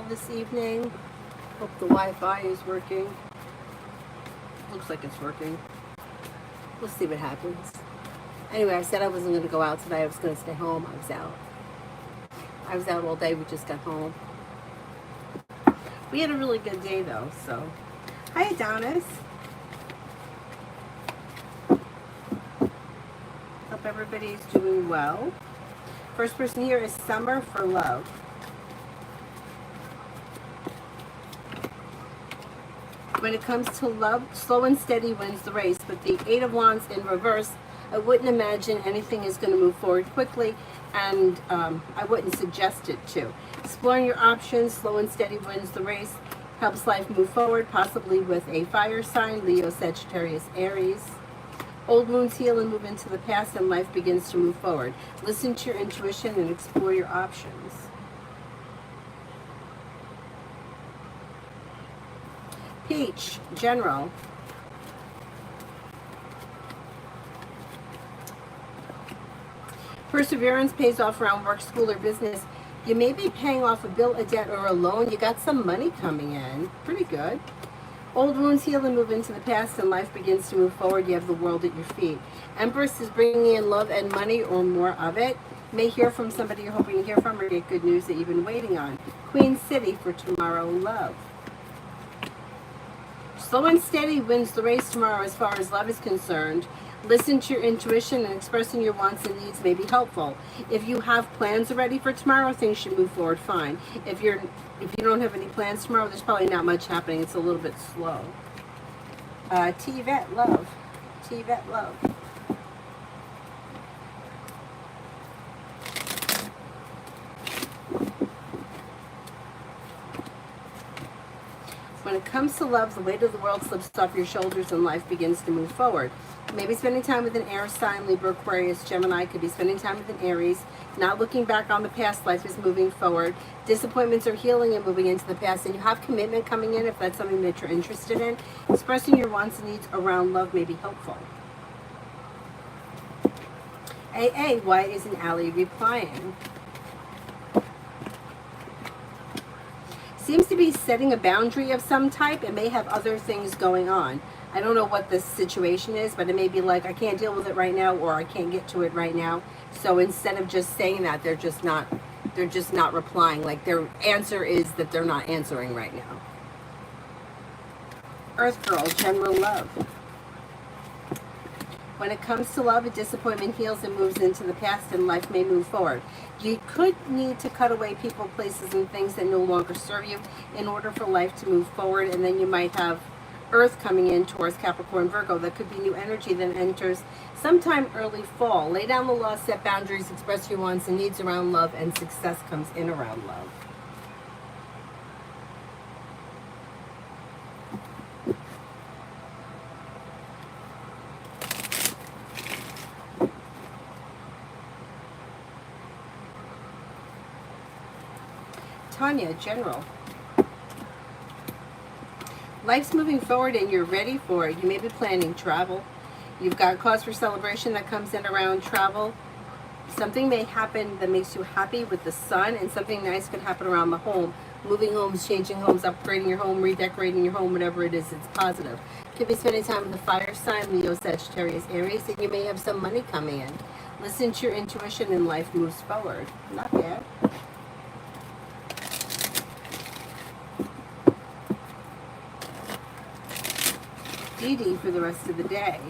this evening. Hope the Wi-Fi is working. Looks like it's working. We'll see what happens. Anyway, I said I wasn't going to go out today. I was going to stay home. I was out. I was out all day. We just got home. We had a really good day, though, so. Hi, Adonis. Hope everybody's doing well. First person here is Summer for Love. When it comes to love, slow and steady wins the race. But the Eight of Wands in reverse, I wouldn't imagine anything is going to move forward quickly, and I wouldn't suggest it to. Exploring your options, slow and steady wins the race. Helps life move forward, possibly with a fire sign, Leo, Sagittarius, Aries. Old wounds heal and move into the past, and life begins to move forward. Listen to your intuition and explore your options. Peach, General. Perseverance pays off around work, school, or business. You may be paying off a bill, a debt, or a loan. You got some money coming in. Pretty good. Old wounds heal and move into the past, and life begins to move forward. You have the world at your feet. Empress is bringing in love and money, or more of it. May hear from somebody you're hoping to hear from, or get good news that you've been waiting on. Queen City for tomorrow, love. Slow and steady wins the race tomorrow as far as love is concerned. Listen to your intuition, and expressing your wants and needs may be helpful. If you have plans already for tomorrow, things should move forward fine. If you don't have any plans tomorrow, there's probably not much happening. It's a little bit slow. T-Vet, love. T-Vet, love. When it comes to love, the weight of the world slips off your shoulders and life begins to move forward. Maybe spending time with an air sign, Libra, Aquarius, Gemini. Could be spending time with an Aries. Not looking back on the past, life is moving forward. Disappointments are healing and moving into the past, and you have commitment coming in if that's something that you're interested in. Expressing your wants and needs around love may be helpful. AA, why isn't Allie replying? Seems to be setting a boundary of some type. It may have other things going on. I don't know what this situation is, but it may be like, I can't deal with it right now, or I can't get to it right now. So instead of just saying that, they're just not replying. Like, their answer is that they're not answering right now. Earth Girl, general love. When it comes to love, a disappointment heals and moves into the past, and life may move forward. You could need to cut away people, places, and things that no longer serve you in order for life to move forward. And then you might have Earth coming in towards Capricorn, Virgo. That could be new energy that enters sometime early fall. Lay down the law, set boundaries, express your wants and needs around love, and success comes in around love. Tanya, general. Life's moving forward and you're ready for it. You may be planning travel. You've got cause for celebration that comes in around travel. Something may happen that makes you happy with the sun, and something nice could happen around the home. Moving homes, changing homes, upgrading your home, redecorating your home, whatever it is, it's positive. Could be spending time with the fire sign, Leo, Sagittarius, Aries, and you may have some money coming in. Listen to your intuition and life moves forward. Not bad. Dee Dee for the rest of the day.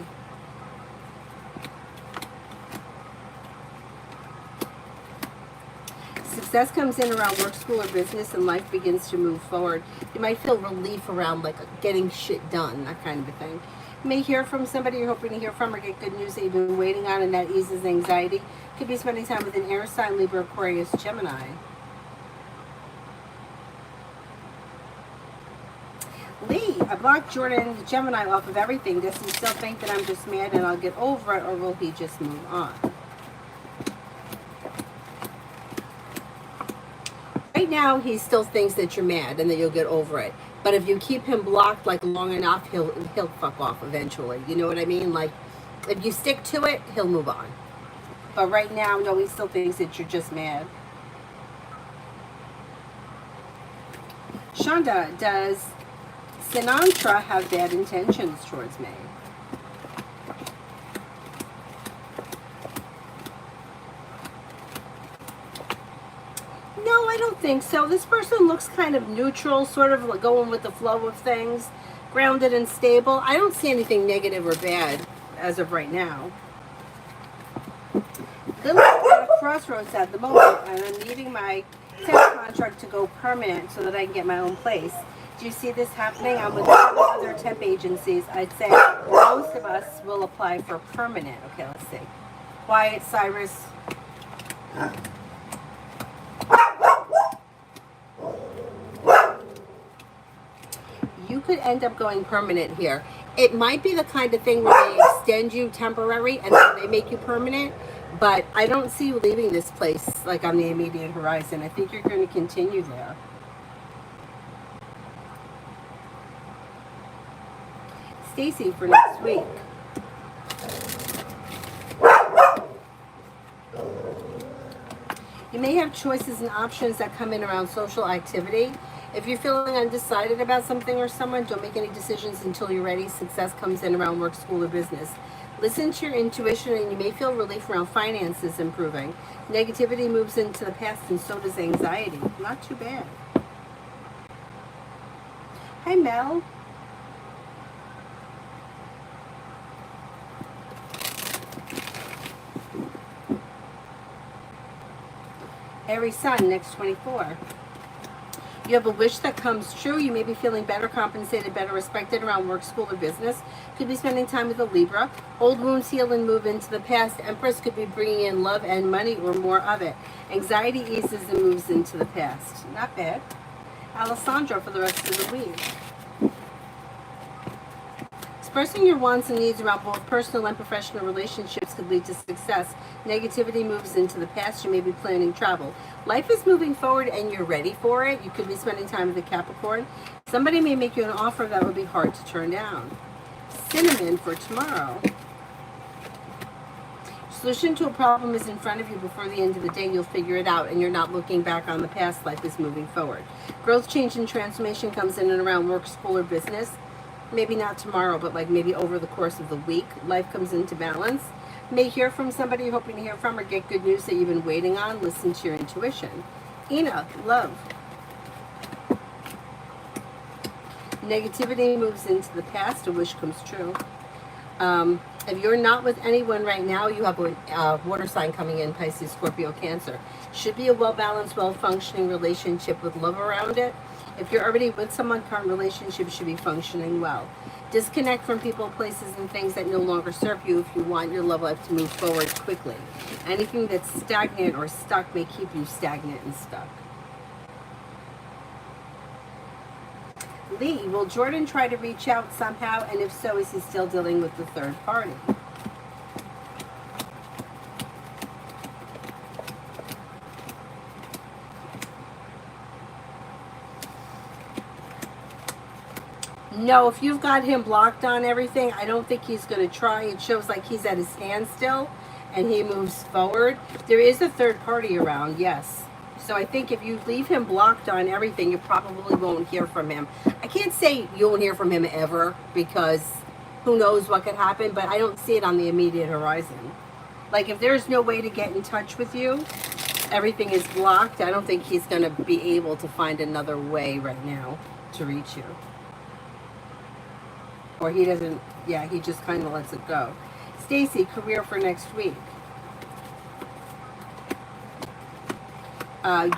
Success comes in around work, school, or business, and life begins to move forward. You might feel relief around like getting shit done, that kind of a thing. You may hear from somebody you're hoping to hear from, or get good news that you've been waiting on, and that eases anxiety. Could be spending time with an air sign, Libra, Aquarius, Gemini. Lee, I blocked Jordan, the Gemini, off of everything. Does he still think that I'm just mad and I'll get over it, or will he just move on? Right now, he still thinks that you're mad and that you'll get over it. But if you keep him blocked like long enough, he'll fuck off eventually. You know what I mean? Like, if you stick to it, he'll move on. But right now, no, he still thinks that you're just mad. Shonda, does Sinatra have bad intentions towards me? No, I don't think so. This person looks kind of neutral, sort of like going with the flow of things, grounded and stable. I don't see anything negative or bad as of right now. Lily's at a crossroads at the moment, and I'm needing my temp contract to go permanent so that I can get my own place. Do you see this happening? I'm with 7 other temp agencies. I'd say most of us will apply for permanent. Okay, let's see. Quiet, Cyrus. You could end up going permanent here. It might be the kind of thing where they extend you temporary and then they make you permanent, but I don't see you leaving this place like on the immediate horizon. I think you're going to continue there. Stacy for next week. You may have choices and options that come in around social activity. If you're feeling undecided about something or someone, don't make any decisions until you're ready. Success comes in around work, school, or business. Listen to your intuition and you may feel relief around finances improving. Negativity moves into the past and so does anxiety. Not too bad. Hi, Mel. Aries Sun, next 24. You have a wish that comes true. You may be feeling better compensated, better respected around work, school, or business. Could be spending time with a Libra. Old wounds heal and move into the past. Empress could be bringing in love and money or more of it. Anxiety eases and moves into the past. Not bad. Alessandro for the rest of the week. Expressing your wants and needs around both personal and professional relationships could lead to success. Negativity moves into the past. You may be planning travel. Life is moving forward and you're ready for it. You could be spending time with a Capricorn. Somebody may make you an offer that would be hard to turn down. Cinnamon for tomorrow. Solution to a problem is in front of you. Before the end of the day, you'll figure it out and you're not looking back on the past. Life is moving forward. Growth, change, and transformation comes in and around work, school, or business. Maybe not tomorrow, but like maybe over the course of the week, life comes into balance. May hear from somebody you're hoping to hear from or get good news that you've been waiting on. Listen to your intuition. Ina, love. Negativity moves into the past. A wish comes true. If you're not with anyone right now, you have a water sign coming in, Pisces, Scorpio, Cancer. Should be a well-balanced, well-functioning relationship with love around it. If you're already with someone, current relationship should be functioning well. Disconnect from people, places, and things that no longer serve you if you want your love life to move forward quickly. Anything that's stagnant or stuck may keep you stagnant and stuck. Lee, will Jordan try to reach out somehow? And if so, is he still dealing with the third party? No, if you've got him blocked on everything, I don't think he's going to try. It shows like he's at a standstill and he moves forward. There is a third party around, yes. So I think if you leave him blocked on everything, you probably won't hear from him. I can't say you won't hear from him ever because who knows what could happen, but I don't see it on the immediate horizon. Like if there's no way to get in touch with you, everything is blocked, I don't think he's going to be able to find another way right now to reach you. Or he doesn't, yeah, he just kind of lets it go. Stacy, career for next week.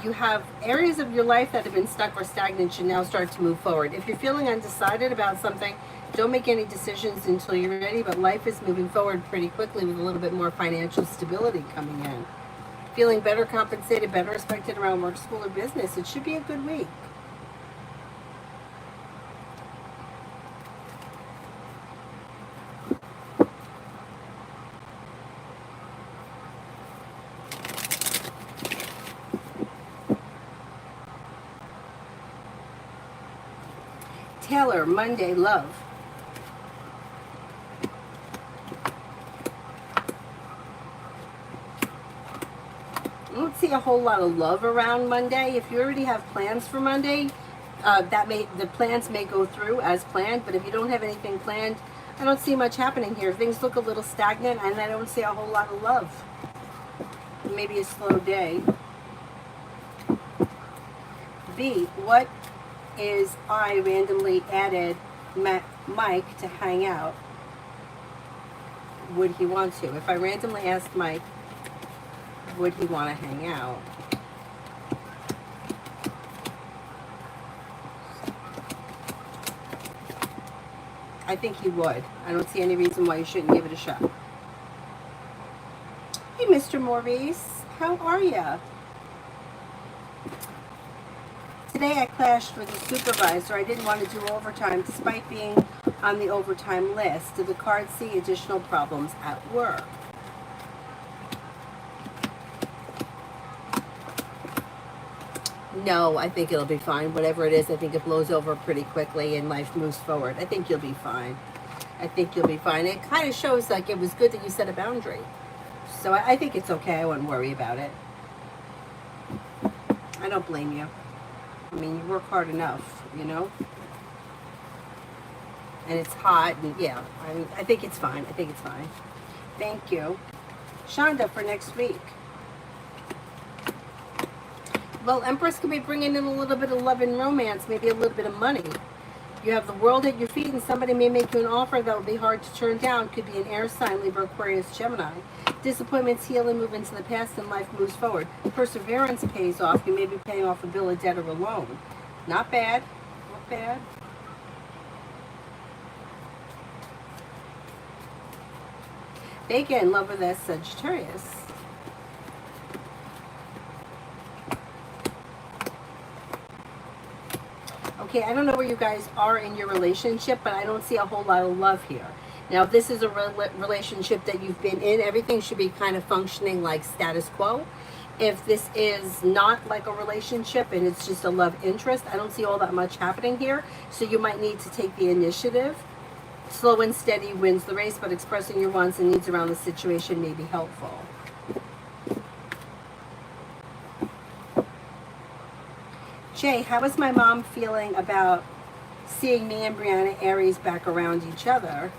You have areas of your life that have been stuck or stagnant should now start to move forward. If you're feeling undecided about something, don't make any decisions until you're ready, but life is moving forward pretty quickly with a little bit more financial stability coming in. Feeling better compensated, better respected around work, school, or business. It should be a good week. Taylor, Monday, love. I don't see a whole lot of love around Monday. If you already have plans for Monday, The plans may go through as planned, but if you don't have anything planned, I don't see much happening here. Things look a little stagnant, and I don't see a whole lot of love. Maybe a slow day. B, what is I randomly added Mike to hang out? Would he want to? If I randomly asked Mike, would he want to hang out? I think he would. I don't see any reason why you shouldn't give it a shot. Hey, Mr. Maurice, how are ya? Today I clashed with the supervisor. I didn't want to do overtime despite being on the overtime list. Did the card see additional problems at work? No, I think it'll be fine. Whatever it is, I think it blows over pretty quickly and life moves forward. I think you'll be fine. I think you'll be fine. It kind of shows like it was good that you set a boundary. So I think it's okay. I wouldn't worry about it. I don't blame you. I mean, you work hard enough, you know? And it's hot, and yeah, I think it's fine. I think it's fine. Thank you. Shonda for next week. Well, Empress could be bringing in a little bit of love and romance, maybe a little bit of money. You have the world at your feet, and somebody may make you an offer that will be hard to turn down. Could be an air sign, Libra, Aquarius, Gemini. Disappointments heal and move into the past, and life moves forward. Perseverance pays off. You may be paying off a bill, a debt, or a loan. Not bad. Not bad. They get in love with that Sagittarius. Okay, I don't know where you guys are in your relationship, but I don't see a whole lot of love here. Now, if this is a relationship that you've been in, everything should be kind of functioning like status quo. If this is not like a relationship and it's just a love interest, I don't see all that much happening here. So you might need to take the initiative. Slow and steady wins the race, but expressing your wants and needs around the situation may be helpful. Jay, how is my mom feeling about seeing me and Brianna Aries back around each other?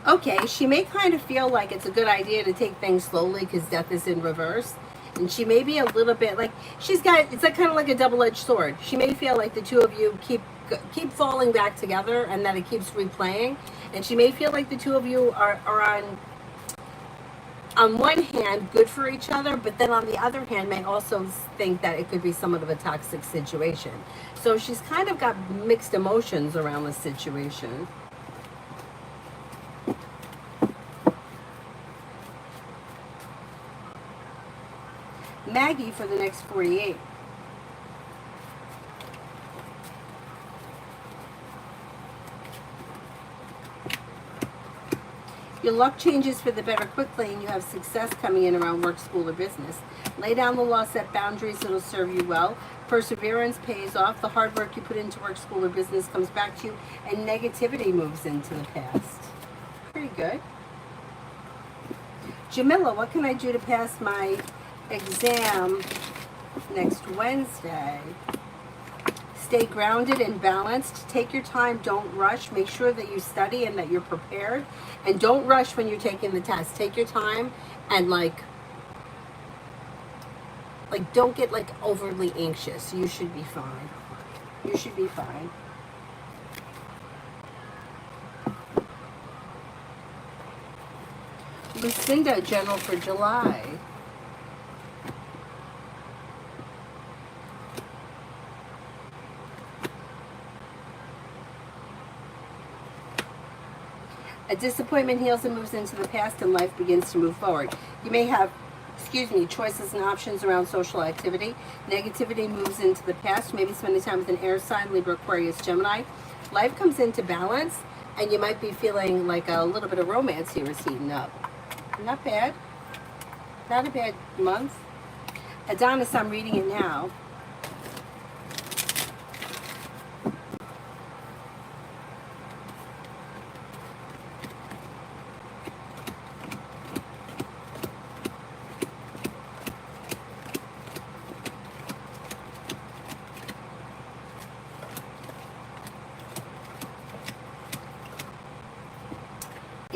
Okay, she may kind of feel like it's a good idea to take things slowly because death is in reverse. And she may be a little bit like, it's like kind of like a double-edged sword. She may feel like the two of you keep falling back together and that it keeps replaying. And she may feel like the two of you are on one hand, good for each other, but then on the other hand, may also think that it could be somewhat of a toxic situation. So she's kind of got mixed emotions around the situation. Maggie for the next 48. Your luck changes for the better quickly, and you have success coming in around work, school, or business. Lay down the law, set boundaries, it'll serve you well. Perseverance pays off. The hard work you put into work, school, or business comes back to you, and negativity moves into the past. Pretty good. Jamila, what can I do to pass my exam next Wednesday? Stay grounded and balanced. Take your time. Don't rush. Make sure that you study and that you're prepared. And don't rush when you're taking the test. Take your time and like don't get like overly anxious. You should be fine. You should be fine. Lucinda, general for July. A disappointment heals and moves into the past, and life begins to move forward. You may have, choices and options around social activity. Negativity moves into the past. Maybe spending time with an air sign, Libra, Aquarius, Gemini. Life comes into balance, and you might be feeling like a little bit of romance here is heating up. Not bad. Not a bad month. Adonis, I'm reading it now.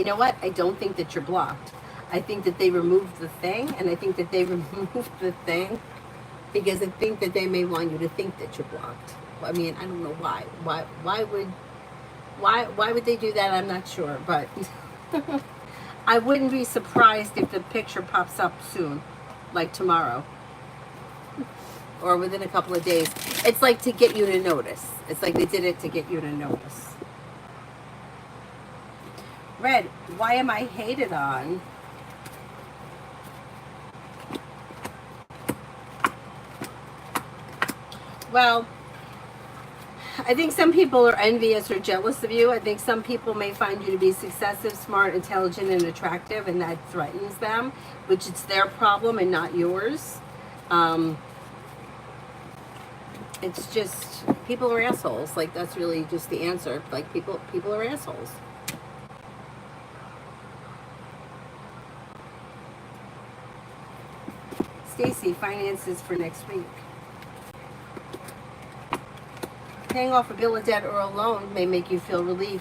You know what? I don't think that you're blocked. I think that they removed the thing, and I think that they removed the thing because I think that they may want you to think that you're blocked. I mean, I don't know why. Why would they do that? I'm not sure, but I wouldn't be surprised if the picture pops up soon, like tomorrow or within a couple of days. It's like to get you to notice. It's like they did it to get you to notice. Red, why am I hated on? Well, I think some people are envious or jealous of you. I think some people may find you to be successive, smart, intelligent, and attractive, and that threatens them, which it's their problem and not yours. It's just, people are assholes. Like, that's really just the answer. Like, people are assholes. Stacy, finances for next week. Paying off a bill of debt or a loan may make you feel relief.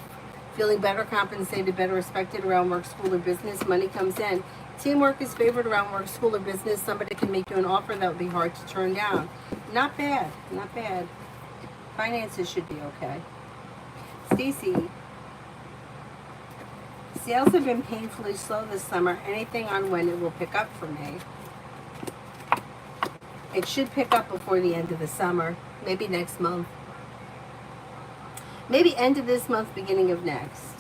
Feeling better compensated, better respected around work, school, or business. Money comes in. Teamwork is favored around work, school, or business. Somebody can make you an offer that would be hard to turn down. Not bad. Not bad. Finances should be okay. Stacy, sales have been painfully slow this summer. Anything on when it will pick up for me? It should pick up before the end of the summer. Maybe next month. Maybe end of this month, beginning of next.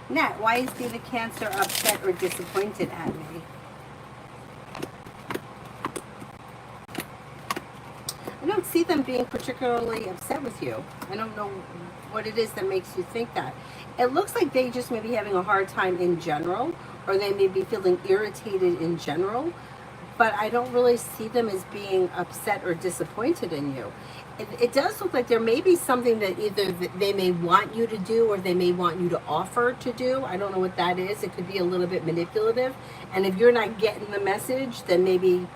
Nat, why is Diva Cancer upset or disappointed at me? I don't see them being particularly upset with you. I don't know what it is that makes you think that. It looks like they just may be having a hard time in general, or they may be feeling irritated in general, but I don't really see them as being upset or disappointed in you. It does look like there may be something that either they may want you to do or they may want you to offer to do. I don't know what that is. It could be a little bit manipulative. And if you're not getting the message, then maybe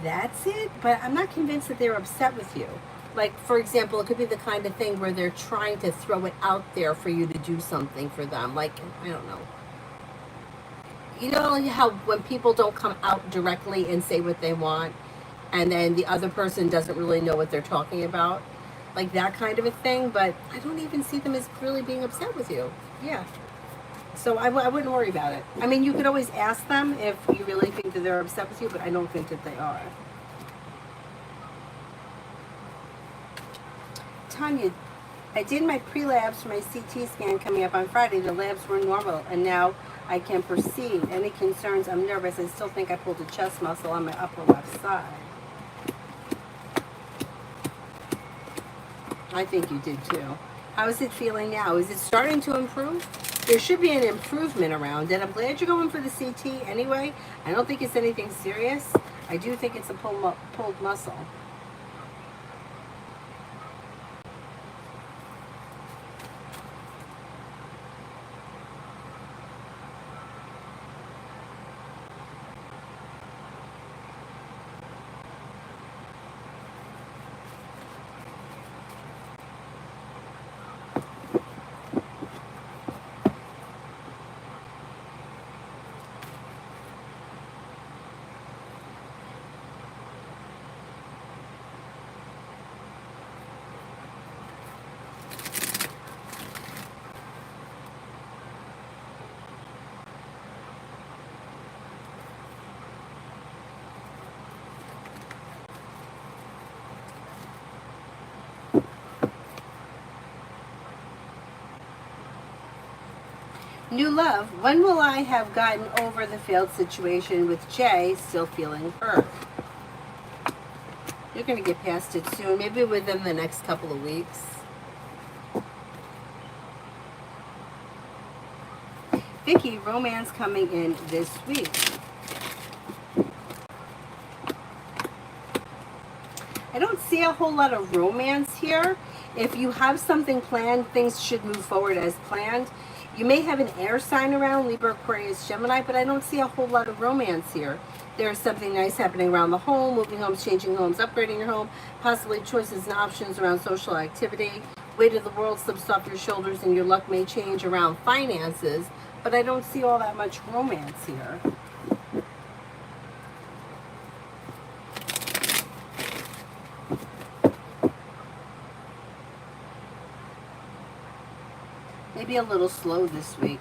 that's it. But I'm not convinced that they're upset with you. Like, for example, it could be the kind of thing where they're trying to throw it out there for you to do something for them. Like, I don't know. You know how when people don't come out directly and say what they want, and then the other person doesn't really know what they're talking about? Like that kind of a thing, but I don't even see them as really being upset with you. Yeah. So I wouldn't worry about it. I mean, you could always ask them if you really think that they're upset with you, but I don't think that they are. Tanya, I did my pre-labs for my CT scan coming up on Friday. The labs were normal, and now I can proceed. Any concerns? I'm nervous. I still think I pulled a chest muscle on my upper left side. I think you did too. How is it feeling now? Is it starting to improve? There should be an improvement around it. I'm glad you're going for the CT anyway. I don't think it's anything serious. I do think it's a pulled muscle. New love, when will I have gotten over the failed situation with Jay, still feeling hurt? You're going to get past it soon, maybe within the next couple of weeks. Vicky, romance coming in this week. I don't see a whole lot of romance here. If you have something planned, things should move forward as planned. You may have an air sign around, Libra, Aquarius, Gemini, but I don't see a whole lot of romance here. There's something nice happening around the home, moving homes, changing homes, upgrading your home, possibly choices and options around social activity, Weight of the world slips off your shoulders and your luck may change around finances, but I don't see all that much romance here. Maybe a little slow this week.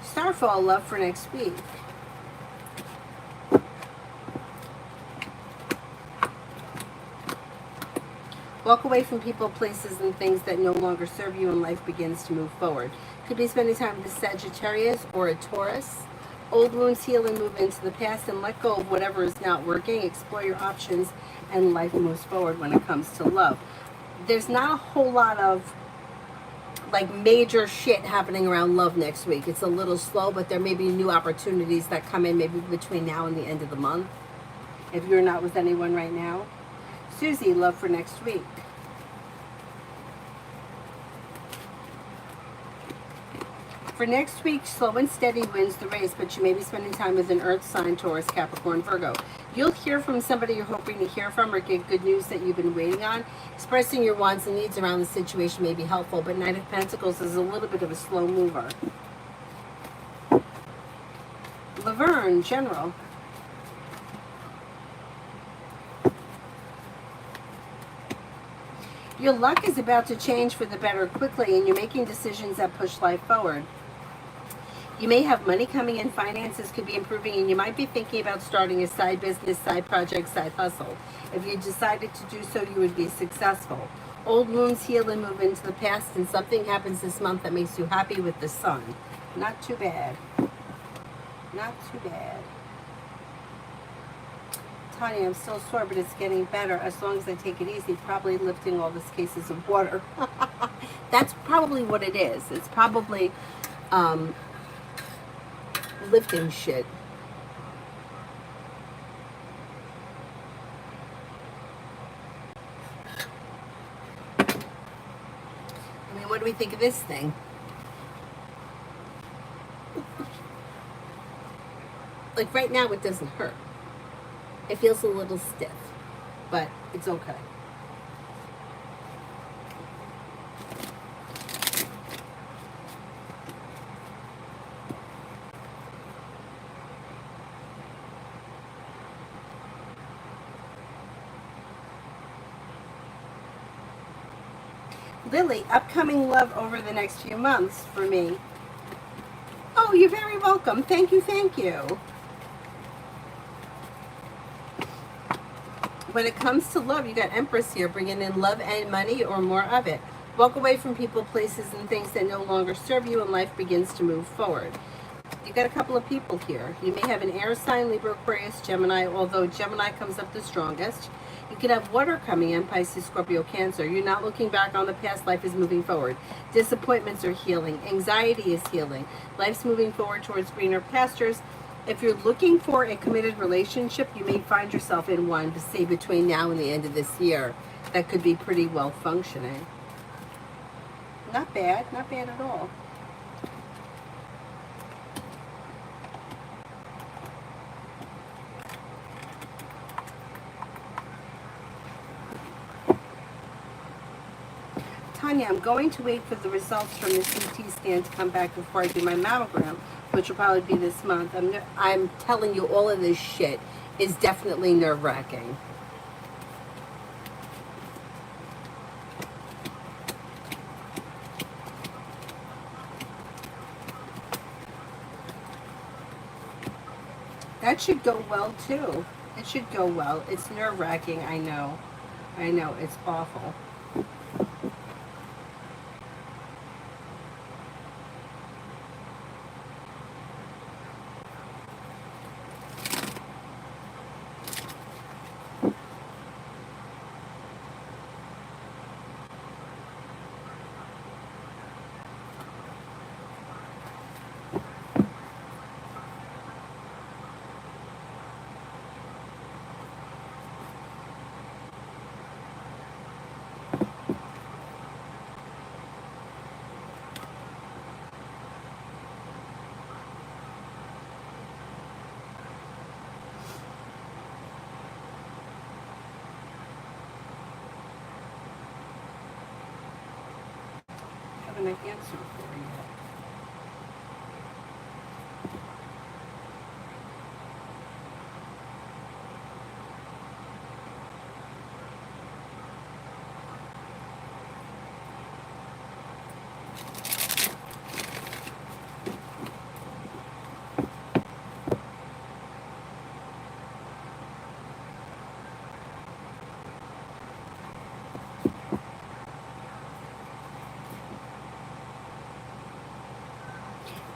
Starfall love for next week. Walk away from people, places, and things that no longer serve you and life begins to move forward. Could be spending time with a Sagittarius or a Taurus. Old wounds heal and move into the past and let go of whatever is not working. Explore your options and life moves forward when it comes to love. There's not a whole lot of like major shit happening around love next week. It's a little slow, but there may be new opportunities that come in maybe between now and the end of the month. If you're not with anyone right now. Susie, love for next week. For next week, slow and steady wins the race, but you may be spending time with an earth sign, Taurus, Capricorn, Virgo. You'll hear from somebody you're hoping to hear from or get good news that you've been waiting on. Expressing your wants and needs around the situation may be helpful, but Knight of Pentacles is a little bit of a slow mover. Laverne, General. Your luck is about to change for the better quickly, and you're making decisions that push life forward. You may have money coming in, finances could be improving, and you might be thinking about starting a side business, side project, side hustle. If you decided to do so, you would be successful. Old wounds heal and move into the past, and something happens this month that makes you happy with the sun. Not too bad. Not too bad. Tanya, I'm still sore, but it's getting better as long as I take it easy. Probably lifting all these cases of water. That's probably what it is. It's probably lifting shit. I mean, what do we think of this thing? Like right now, it doesn't hurt. It feels a little stiff, but it's okay. Lily, upcoming love over the next few months for me. Oh, you're very welcome. Thank you, thank you. When it comes to love, you got Empress here, bringing in love and money or more of it. Walk away from people, places, and things that no longer serve you, and life begins to move forward. You got a couple of people here. You may have an air sign, Libra, Aquarius, Gemini, although Gemini comes up the strongest. You could have water coming in, Pisces, Scorpio, Cancer. You're not looking back on the past. Life is moving forward. Disappointments are healing. Anxiety is healing. Life's moving forward towards greener pastures. If you're looking for a committed relationship, you may find yourself in one to say between now and the end of this year. That could be pretty well functioning. Not bad at all. Tanya, I'm going to wait for the results from the CT scan to come back before I do my mammogram, which will probably be this month. I'm telling you, all of this shit is definitely nerve-wracking. That should go well, too. It should go well. It's nerve-wracking, I know. I know, it's awful. have an answer for you.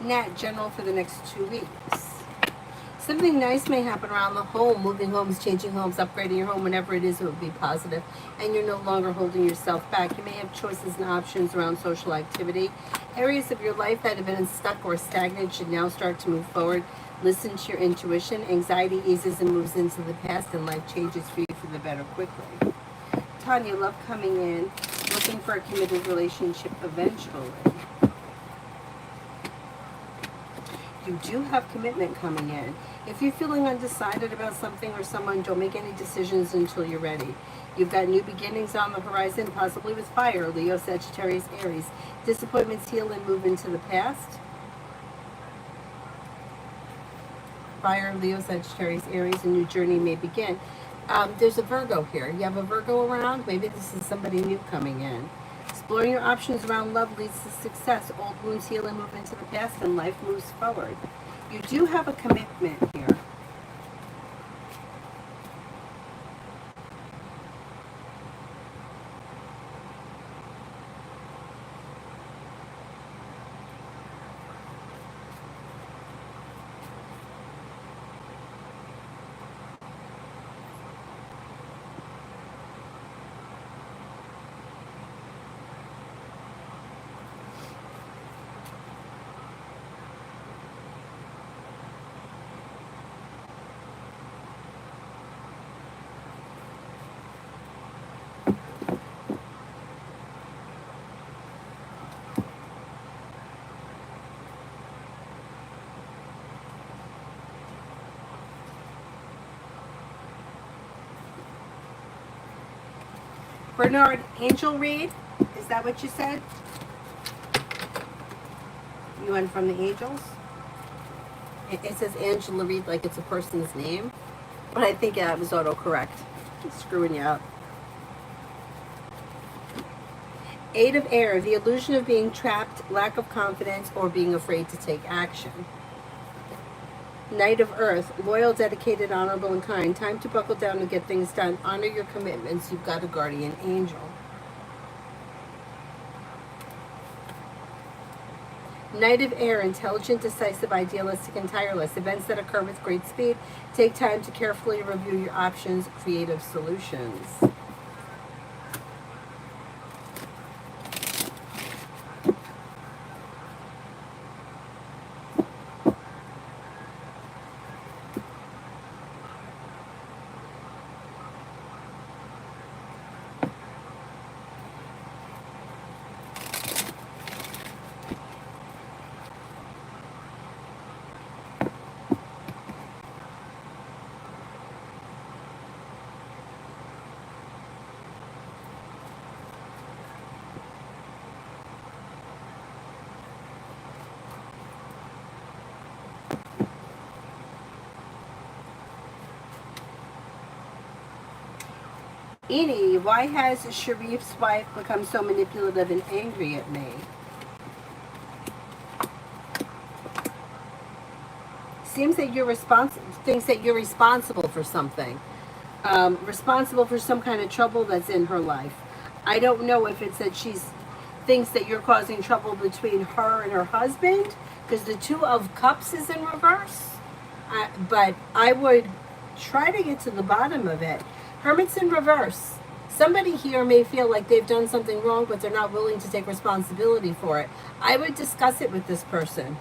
Nat, general for the next 2 weeks. Something nice may happen around the home, moving homes, changing homes, upgrading your home, whenever it is, it will be positive, and you're no longer holding yourself back. You may have choices and options around social activity. Areas of your life that have been stuck or stagnant should now start to move forward. Listen to your intuition. Anxiety eases and moves into the past, and life changes for you for the better quickly. Tanya, love coming in, looking for a committed relationship eventually. You do have commitment coming in. If you're feeling undecided about something or someone, don't make any decisions until you're ready. You've got new beginnings on the horizon, possibly with fire, Leo, Sagittarius, Aries. Disappointments heal and move into the past. Fire, Leo, Sagittarius, Aries, a new journey may begin. There's a Virgo here. You have a Virgo around? Maybe this is somebody new coming in. Exploring your options around love leads to success. Old wounds heal and move into the past, and life moves forward. You do have a commitment here. Bernard, angel read? Is that what you said? You went from the angels? It says Angela Reed like it's a person's name, but I think it was autocorrect. It's screwing you up. Eight of Air, the illusion of being trapped, lack of confidence, or being afraid to take action. Knight of Earth, loyal, dedicated, honorable, and kind. Time to buckle down and get things done. Honor your commitments. You've got a guardian angel. Knight of Air, intelligent, decisive, idealistic, and tireless. Events that occur with great speed. Take time to carefully review your options. Creative solutions. Edie, why has Sharif's wife become so manipulative and angry at me? Seems that thinks that you're responsible for something. Responsible for some kind of trouble that's in her life. I don't know if it's that she's thinks that you're causing trouble between her and her husband, because the Two of Cups is in reverse. But I would try to get to the bottom of it. Hermit's in reverse. Somebody here may feel like they've done something wrong, but they're not willing to take responsibility for it. I would discuss it with this person.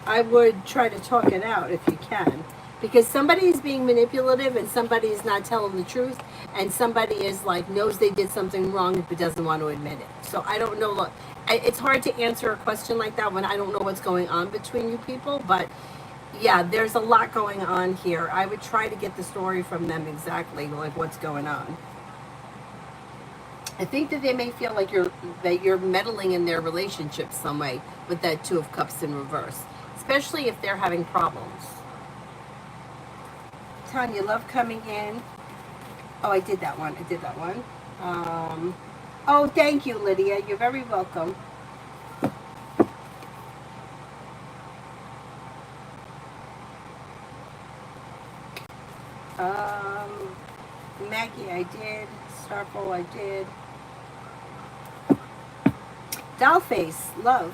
I would try to talk it out if you can. Because somebody is being manipulative and somebody is not telling the truth, and somebody is like knows they did something wrong but doesn't want to admit it. So I don't know. Look, it's hard to answer a question like that when I don't know what's going on between you people, but yeah, there's a lot going on here. I would try to get the story from them exactly, like what's going on. I think that they may feel like you're meddling in their relationship some way with that Two of Cups in reverse, especially if they're having problems. Tanya, love coming in. Oh, I did that one. I did that one. Oh, thank you, Lydia. You're very welcome. Maggie, I did. Starful, I did. Dollface, love.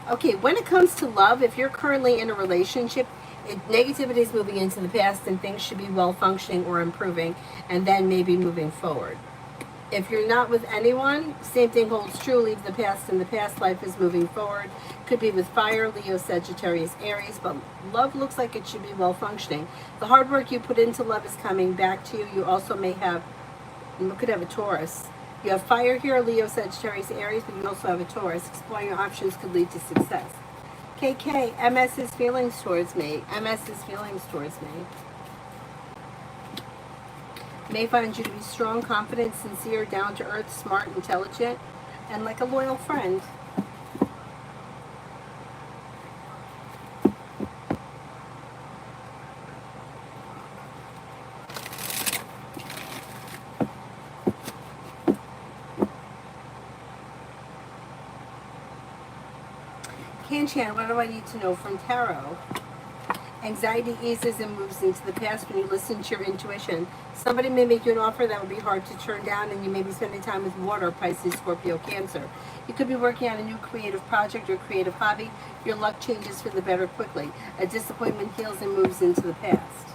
Okay, when it comes to love, if you're currently in a relationship, negativity is moving into the past and things should be well functioning or improving and then maybe moving forward. If you're not with anyone, same thing holds true. Leave the past in the past. Life is moving forward. Could be with fire, Leo, Sagittarius, Aries, but love looks like it should be well functioning. The hard work you put into love is coming back to you. You also may have, you could have a Taurus. You have fire here, Leo, Sagittarius, Aries, but you also have a Taurus. Exploring your options could lead to success. KK, MS's feelings towards me. MS's feelings towards me. May find you to be strong, confident, sincere, down to earth, smart, intelligent, and like a loyal friend. Kanchan, what do I need to know from tarot? Anxiety eases and moves into the past when you listen to your intuition. Somebody may make you an offer that would be hard to turn down, and you may be spending time with water, Pisces, Scorpio, Cancer. You could be working on a new creative project or creative hobby. Your luck changes for the better quickly. A disappointment heals and moves into the past.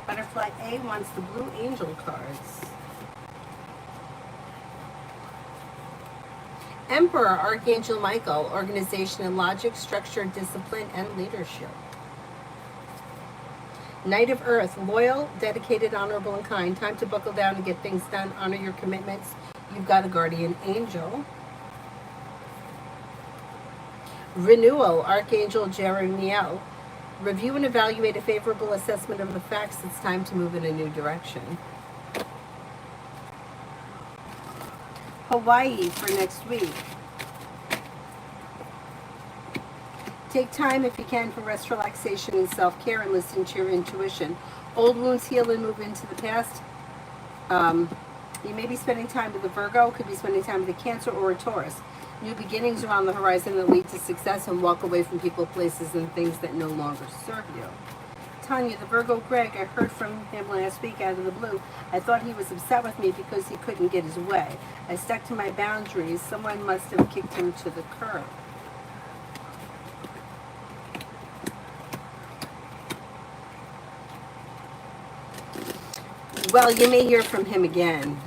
Butterfly A wants the blue angel cards. Emperor, Archangel Michael, organization and logic, structure, discipline, and leadership. Knight of Earth, loyal, dedicated, honorable, and kind. Time to buckle down and get things done. Honor your commitments. You've got a guardian angel. Renewal, Archangel Jeremiel. Review and evaluate a favorable assessment of the facts. It's time to move in a new direction. Hawaii for next week. Take time if you can for rest, relaxation, and self-care, and listen to your intuition. Old wounds heal and move into the past. You may be spending time with a Virgo, could be spending time with a Cancer or a Taurus. New beginnings are on the horizon that lead to success, and walk away from people, places, and things that no longer serve you. Tanya, the Virgo Greg, I heard from him last week out of the blue. I thought he was upset with me because he couldn't get his way. I stuck to my boundaries. Someone must have kicked him to the curb. Well, you may hear from him again.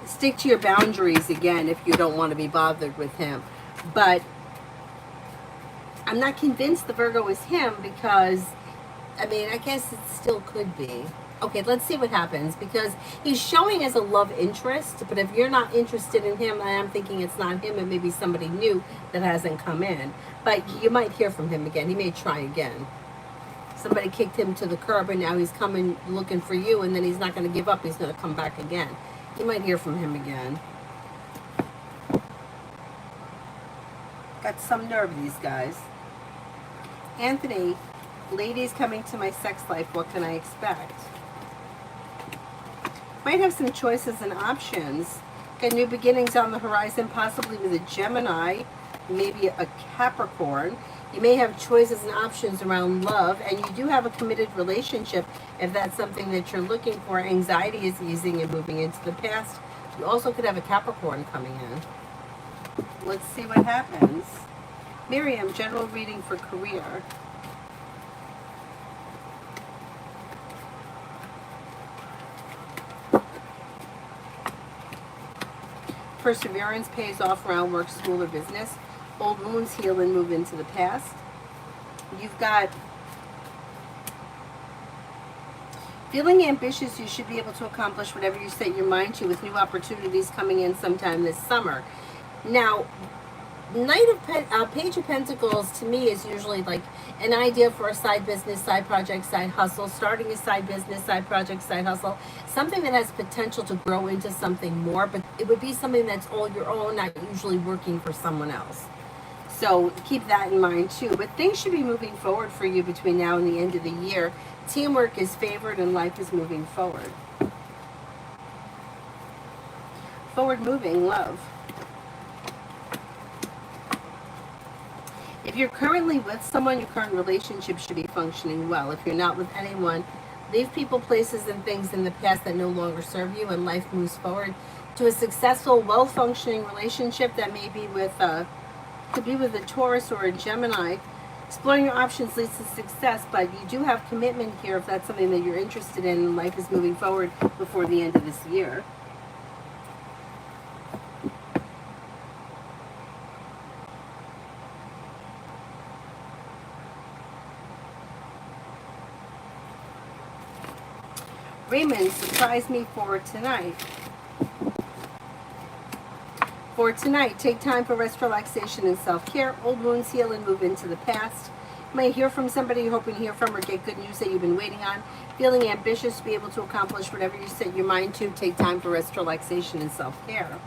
Stick to your boundaries again if you don't want to be bothered with him. But I'm not convinced the Virgo is him because, I mean, I guess it still could be. Okay, let's see what happens, because he's showing as a love interest, but if you're not interested in him, I'm thinking it's not him, it may be somebody new that hasn't come in. But you might hear from him again. He may try again. Somebody kicked him to the curb, and now he's coming looking for you, and then he's not going to give up. He's going to come back again. You might hear from him again. Got some nerve, these guys. Anthony, ladies coming to my sex life, what can I expect? Might have some choices and options. Got new beginnings on the horizon, possibly with a Gemini, maybe a Capricorn. You may have choices and options around love, and you do have a committed relationship if that's something that you're looking for. Anxiety is easing and moving into the past. You also could have a Capricorn coming in. Let's see what happens. Miriam, general reading for career. Perseverance pays off around work, school, or business. Old wounds heal and move into the past. You've got Feeling ambitious, you should be able to accomplish whatever you set your mind to, with new opportunities coming in sometime this summer. Now, Page of Pentacles to me is usually like an idea for a side business, side project, side hustle, starting a side business, side project, side hustle, something that has potential to grow into something more, but it would be something that's all your own, not usually working for someone else. So keep that in mind too. But things should be moving forward for you between now and the end of the year. Teamwork is favored and life is moving forward. Forward moving, love. If you're currently with someone, your current relationship should be functioning well. If you're not with anyone, leave people, places, and things in the past that no longer serve you, and life moves forward to a successful, well-functioning relationship that may be with could be with a Taurus or a Gemini. Exploring your options leads to success, but you do have commitment here if that's something that you're interested in, and life is moving forward before the end of this year. Raymond, surprise me for tonight. For tonight, take time for rest, relaxation, and self-care. Old wounds heal and move into the past. You may hear from somebody you're hoping to hear from, or get good news that you've been waiting on. Feeling ambitious to be able to accomplish whatever you set your mind to. Take time for rest, relaxation, and self-care.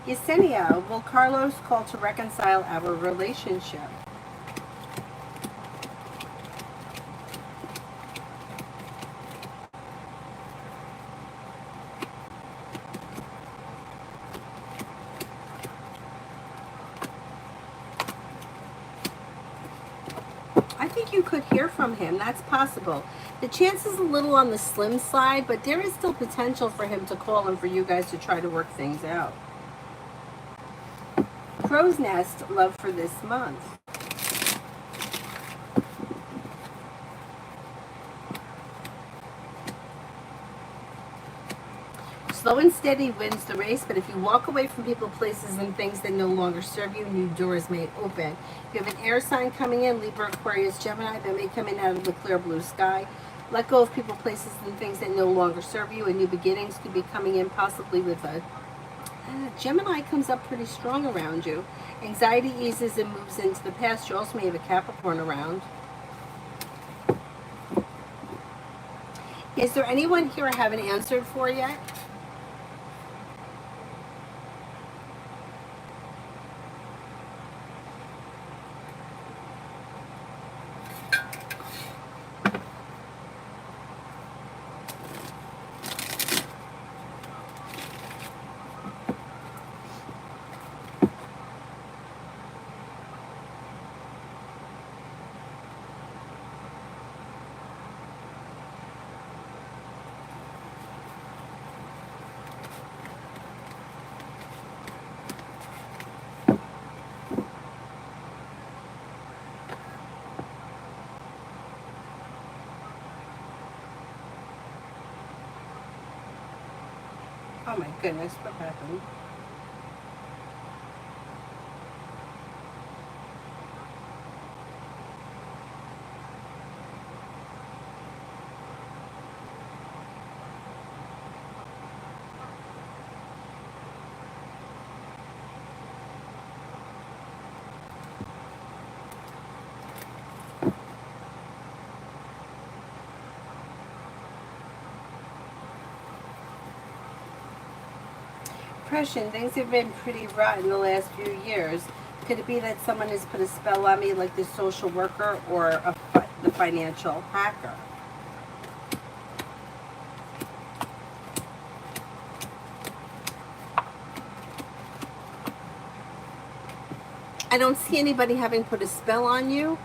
Yesenia, will Carlos call to reconcile our relationship? I think you could hear from him. That's possible. The chance is a little on the slim side, but there is still potential for him to call and for you guys to try to work things out. Crow's Nest, love for this month. Slow and steady wins the race, but if you walk away from people, places, and things that no longer serve you, new doors may open. If you have an air sign coming in, Libra, Aquarius, Gemini, that may come in out of the clear blue sky. Let go of people, places, and things that no longer serve you, and new beginnings could be coming in, possibly with a Gemini comes up pretty strong around you. Anxiety eases and moves into the past. You also may have a Capricorn around. Is there anyone here I haven't answered for yet? Oh my goodness, what happened? Depression, things have been pretty rotten the last few years. Could it be that someone has put a spell on me, like the social worker or the financial hacker? I don't see anybody having put a spell on you.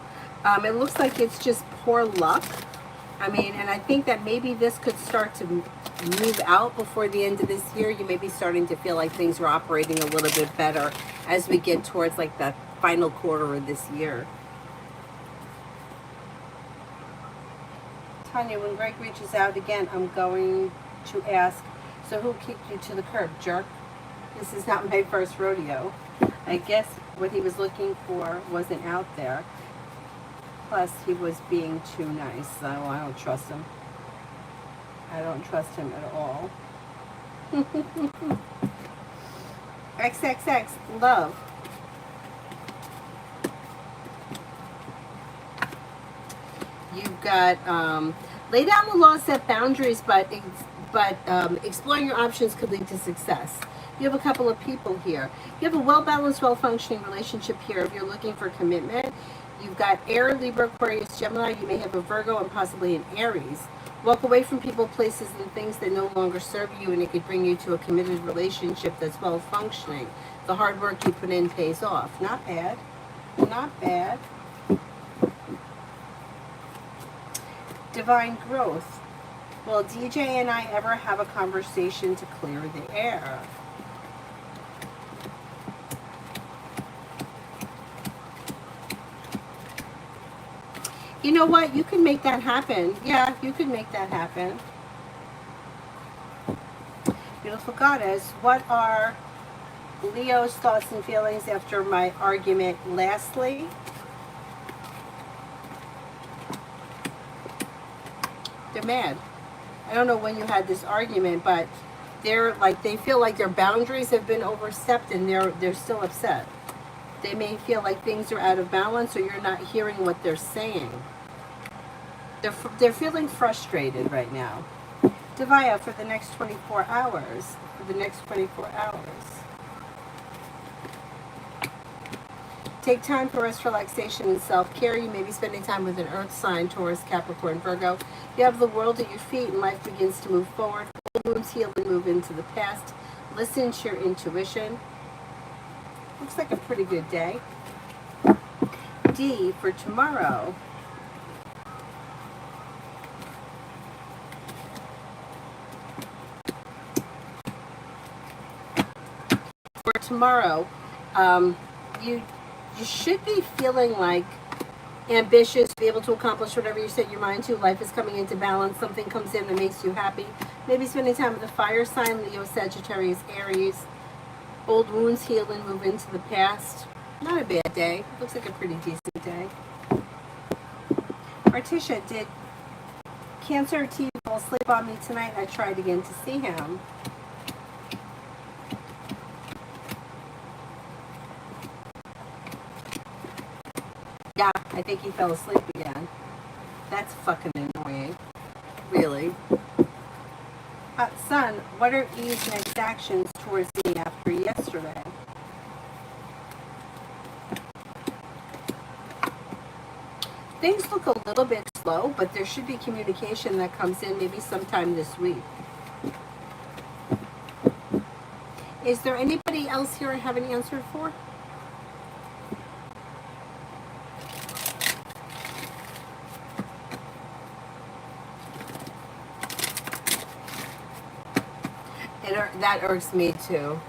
It looks like it's just poor luck. I mean, and I think that maybe this could start to move out before the end of this year. You may be starting to feel like things are operating a little bit better as we get towards like the final quarter of this year. Tanya, when Greg reaches out again, I'm going to ask, so who kicked you to the curb, jerk? This is not my first rodeo. I guess what he was looking for wasn't out there. Plus, he was being too nice, so I don't trust him. I don't trust him at all. XXX, love. You've got lay down the law, set boundaries, but exploring your options could lead to success. You have a couple of people here. You have a well-balanced, well-functioning relationship here if you're looking for commitment. You've got Air, Libra, Aquarius, Gemini. You may have a Virgo and possibly an Aries. Walk away from people, places, and things that no longer serve you, and it could bring you to a committed relationship that's well-functioning. The hard work you put in pays off. Not bad. Not bad. Divine growth. Will DJ and I ever have a conversation to clear the air? You know what? You can make that happen. Yeah, you can make that happen. Beautiful goddess, what are Leo's thoughts and feelings after my argument? Lastly, they're mad. I don't know when you had this argument, but they feel like their boundaries have been overstepped, and they're still upset. They may feel like things are out of balance, or you're not hearing what they're saying. They're feeling frustrated right now. Devaya, for the next 24 hours. For the next 24 hours. Take time for rest, relaxation, and self-care. You may be spending time with an earth sign, Taurus, Capricorn, Virgo. You have the world at your feet, and life begins to move forward. Old wounds heal and move into the past. Listen to your intuition. Looks like a pretty good day. D, for tomorrow. For tomorrow, you should be feeling like ambitious, be able to accomplish whatever you set your mind to. Life is coming into balance. Something comes in that makes you happy. Maybe spending time with a fire sign, Leo, Sagittarius, Aries. Old wounds heal and move into the past. Not a bad day. Looks like a pretty decent day. Artisha, did Cancer TV fall asleep on me tonight? I tried again to see him. Yeah, I think he fell asleep again. That's fucking annoying. Really. Son, what are Eve's next actions towards me after yesterday? Things look a little bit slow, but there should be communication that comes in maybe sometime this week. Is there anybody else here I haven't answered for? That irks me too.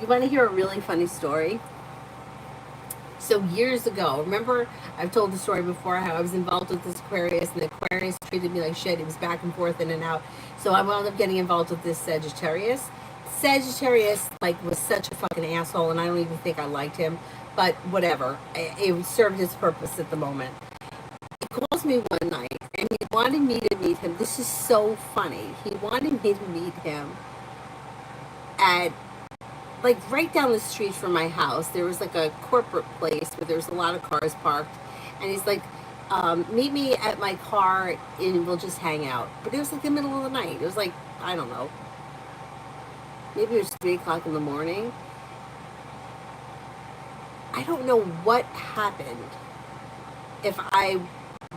You want to hear a really funny story? So years ago, remember I've told the story before how I was involved with this Aquarius, and the Aquarius treated me like shit. He was back and forth, in and out. So I wound up getting involved with this Sagittarius. Sagittarius was such a fucking asshole, and I don't even think I liked him. But whatever, it served its purpose at the moment. He calls me one night, and he wanted me to meet him. This is so funny. He wanted me to meet him at right down the street from my house. There was a corporate place where there was a lot of cars parked, and he's like, meet me at my car and we'll just hang out. But it was the middle of the night. It was I don't know, maybe it was 3 o'clock in the morning. I don't know what happened. If I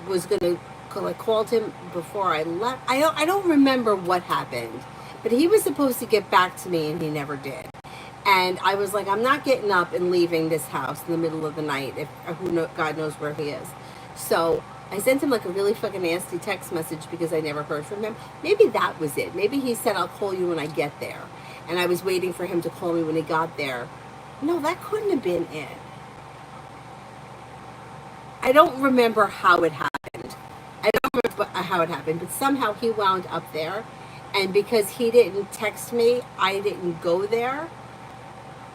was gonna called him before I left, I don't remember what happened. But he was supposed to get back to me, and he never did. And I was like, I'm not getting up and leaving this house in the middle of the night if God knows where he is. So I sent him a really fucking nasty text message because I never heard from him. Maybe that was it. Maybe he said, I'll call you when I get there. And I was waiting for him to call me when he got there. No, that couldn't have been it. I don't remember how it happened. I don't remember how it happened, but somehow he wound up there. And because he didn't text me, I didn't go there.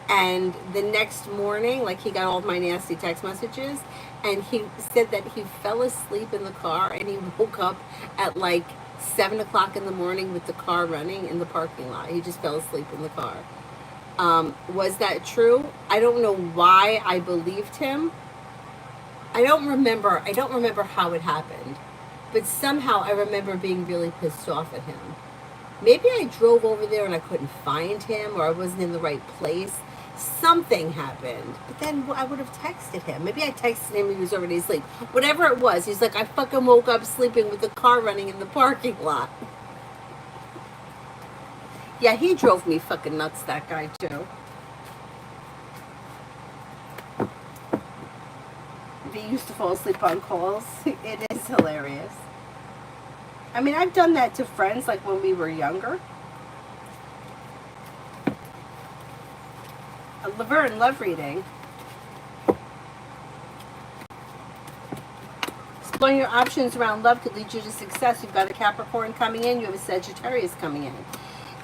And the next morning, he got all of my nasty text messages, and he said that he fell asleep in the car, and he woke up at 7 o'clock in the morning with the car running in the parking lot. He just fell asleep in the car. Was that true? I don't know why I believed him. I don't remember how it happened, but somehow I remember being really pissed off at him. Maybe I drove over there and I couldn't find him, or I wasn't in the right place. Something happened. But then I would have texted him. Maybe I texted him, he was already asleep. Whatever it was, he's like, I fucking woke up sleeping with the car running in the parking lot. Yeah, he drove me fucking nuts, that guy too. He used to fall asleep on calls. It is hilarious. I mean, I've done that to friends, like when we were younger. Laverne, love reading. Exploring your options around love could lead you to success. You've got a Capricorn coming in. You have a Sagittarius coming in.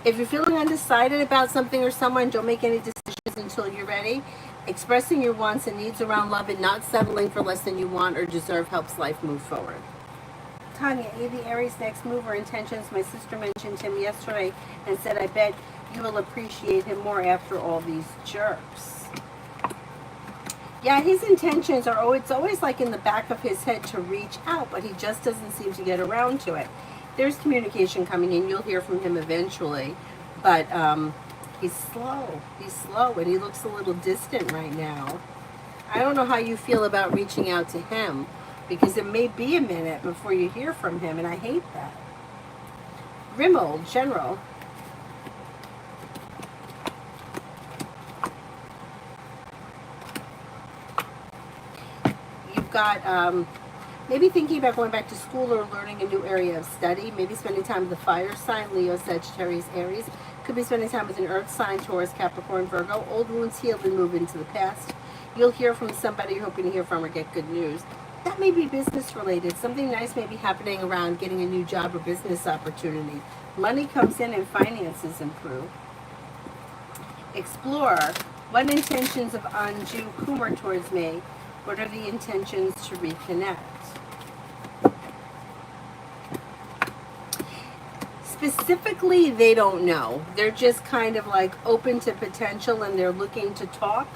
If you're feeling undecided about something or someone, don't make any decisions until you're ready. Expressing your wants and needs around love and not settling for less than you want or deserve helps life move forward. Tanya, the Aries next move or intentions. My sister mentioned him yesterday and said, I bet you will appreciate him more after all these jerks. Yeah, his intentions are, it's always like in the back of his head to reach out, but he just doesn't seem to get around to it. There's communication coming in. You'll hear from him eventually, but he's slow. He's slow, and he looks a little distant right now. I don't know how you feel about reaching out to him, because it may be a minute before you hear from him, and I hate that. Rimmel, General. You've got maybe thinking about going back to school or learning a new area of study. Maybe spending time with the fire sign, Leo, Sagittarius, Aries. Could be spending time with an earth sign, Taurus, Capricorn, Virgo. Old wounds healed and move into the past. You'll hear from somebody you're hoping to hear from or get good news. That may be business related. Something nice may be happening around getting a new job or business opportunity. Money comes in and finances improve. Explore. What intentions of Anju Kumar towards me? What are the intentions to reconnect? Specifically, they don't know. They're just kind of like open to potential and they're looking to talk.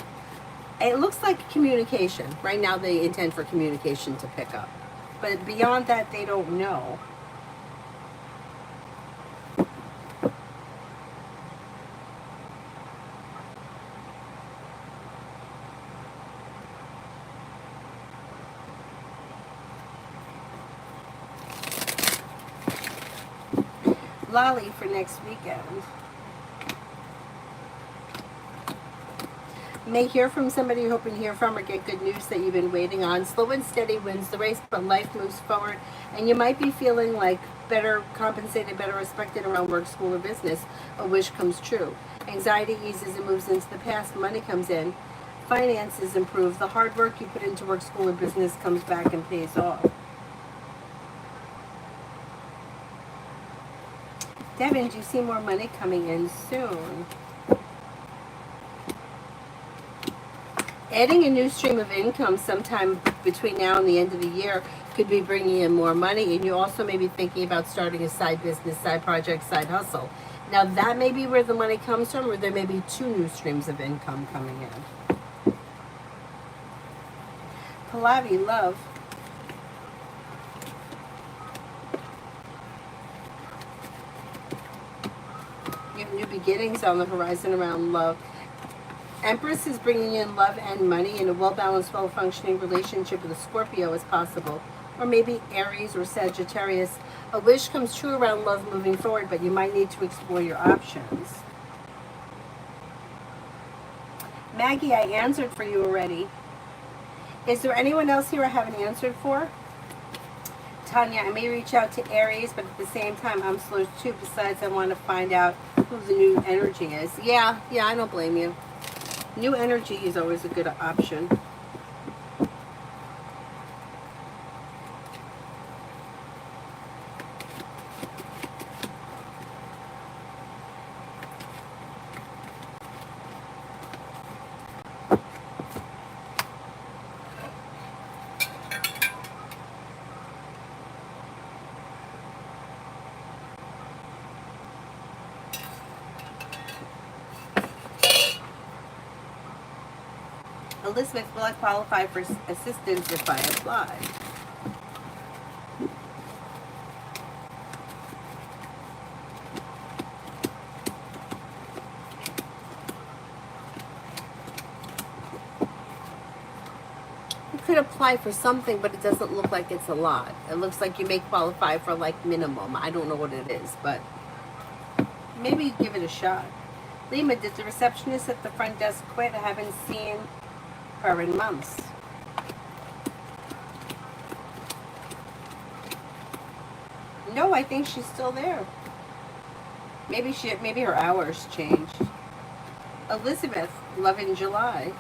It looks like communication. Right now they intend for communication to pick up. But beyond that, they don't know. Lolly for next weekend. May hear from somebody you're hoping to hear from or get good news that you've been waiting on. Slow and steady wins the race, but life moves forward. And you might be feeling like better compensated, better respected around work, school, or business. A wish comes true. Anxiety eases and moves into the past. Money comes in. Finances improve. The hard work you put into work, school, or business comes back and pays off. Devin, do you see more money coming in soon? Adding a new stream of income sometime between now and the end of the year could be bringing in more money, and you also may be thinking about starting a side business, side project, side hustle. Now that may be where the money comes from, or there may be 2 new streams of income coming in. Pallavi, love. You have new beginnings on the horizon around love. Empress is bringing in love and money, and a well-balanced, well-functioning relationship with a Scorpio is possible. Or maybe Aries or Sagittarius. A wish comes true around love moving forward, but you might need to explore your options. Maggie, I answered for you already. Is there anyone else here I haven't answered for? Tanya, I may reach out to Aries, but at the same time, I'm slow too. Besides, I want to find out who the new energy is. Yeah, I don't blame you. New energy is always a good option. Elizabeth, will I qualify for assistance if I apply? You could apply for something, but it doesn't look like it's a lot. It looks like you may qualify for like minimum. I don't know what it is, but maybe give it a shot. Lima, did the receptionist at the front desk quit? I haven't seen her in months. No, I think she's still there. Maybe her hours changed. Elizabeth, love in July.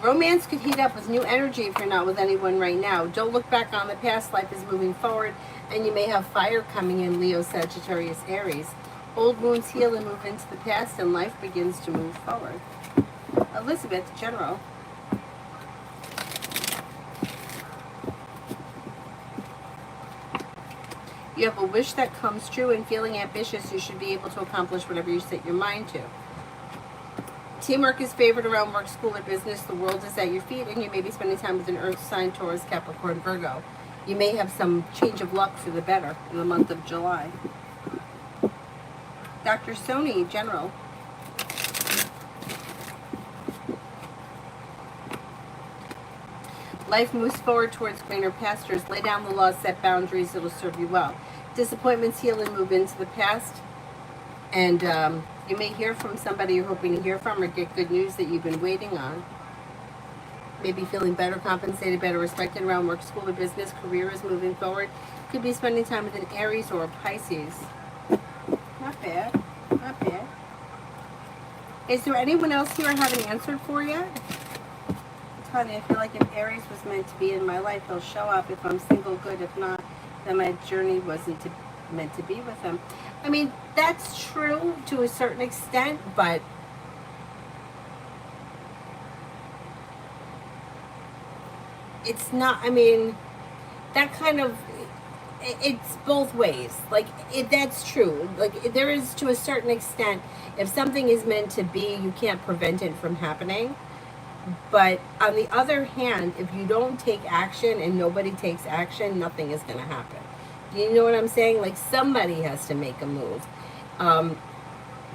Romance could heat up with new energy if you're not with anyone right now. Don't look back on the past. Life is moving forward, and you may have fire coming in, Leo, Sagittarius, Aries. Old wounds heal and move into the past, and life begins to move forward. Elizabeth, General. You have a wish that comes true, and feeling ambitious, you should be able to accomplish whatever you set your mind to. Teamwork is favored around work, school, or business. The world is at your feet, and you may be spending time with an Earth sign, Taurus, Capricorn, Virgo. You may have some change of luck for the better in the month of July. Dr. Sony, General. Life moves forward towards greener pastures. Lay down the laws, set boundaries. It'll serve you well. Disappointments heal and move into the past. And you may hear from somebody you're hoping to hear from, or get good news that you've been waiting on. Maybe feeling better compensated, better respected around work, school, or business. Career is moving forward. Could be spending time with an Aries or a Pisces. Not bad. Not bad. Is there anyone else here I haven't answered for yet? Honey, I feel like if Aries was meant to be in my life, he'll show up. If I'm single, good. If not, then my journey wasn't meant to be with him. I mean, that's true to a certain extent, but it's not, I mean, that kind of, it's both ways. Like, that's true. Like, there is, to a certain extent, if something is meant to be, you can't prevent it from happening. But on the other hand, if you don't take action and nobody takes action, nothing is going to happen. You know what I'm saying? Like, somebody has to make a move.